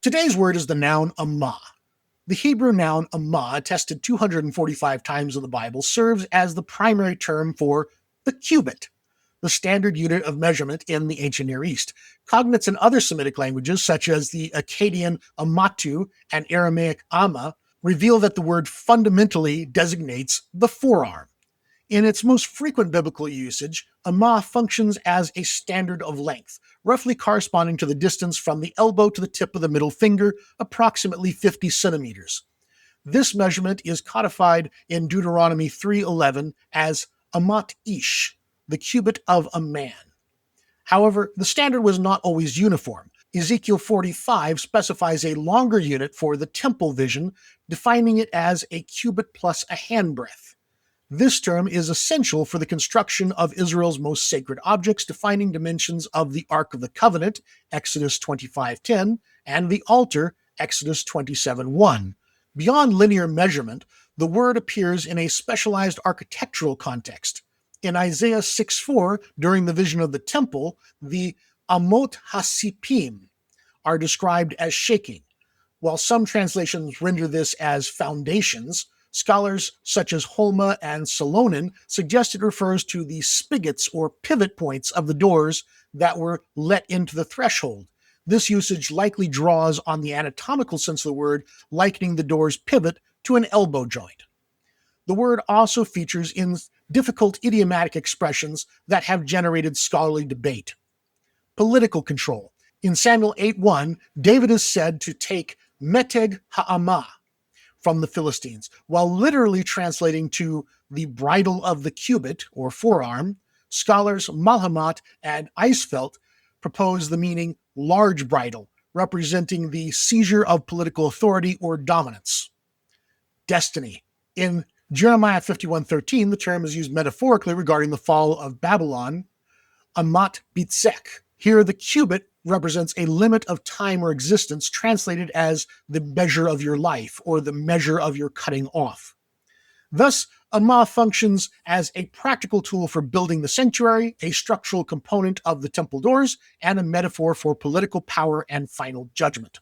Today's word is the noun ʻammâ. The Hebrew noun ʻammâ, attested 245 times in the Bible, serves as the primary term for the cubit, the standard unit of measurement in the ancient Near East. Cognates in other Semitic languages, such as the Akkadian ammatu and Aramaic ʻammâ, reveal that the word fundamentally designates the forearm. In its most frequent biblical usage, ʻammâ functions as a standard of length, roughly corresponding to the distance from the elbow to the tip of the middle finger, approximately 50 centimeters. This measurement is codified in Deuteronomy 3:11 as amat ish, the cubit of a man. However, the standard was not always uniform. Ezekiel 45 specifies a longer unit for the temple vision, defining it as a cubit plus a handbreadth. This term is essential for the construction of Israel's most sacred objects, defining dimensions of the Ark of the Covenant, Exodus 25:10, and the altar, Exodus 27:1. Beyond linear measurement, the word appears in a specialized architectural context. In Isaiah 6:4, during the vision of the temple, the Amot HaSipim are described as shaking. While some translations render this as foundations, scholars such as Holma and Salonen suggest it refers to the spigots or pivot points of the doors that were let into the threshold. This usage likely draws on the anatomical sense of the word, likening the door's pivot to an elbow joint. The word also features in difficult idiomatic expressions that have generated scholarly debate. Political control. In Samuel 8:1, David is said to take meteg ha'ammâ from the Philistines, while literally translating to the bridle of the cubit or forearm. Scholars Malhamat and Eisfeld propose the meaning large bridle, representing the seizure of political authority or dominance. Destiny. In Jeremiah 51:13, the term is used metaphorically regarding the fall of Babylon. Amat bitzek. Here the cubit represents a limit of time or existence, translated as the measure of your life or the measure of your cutting off. Thus, ʻammâ functions as a practical tool for building the sanctuary, a structural component of the temple doors, and a metaphor for political power and final judgment.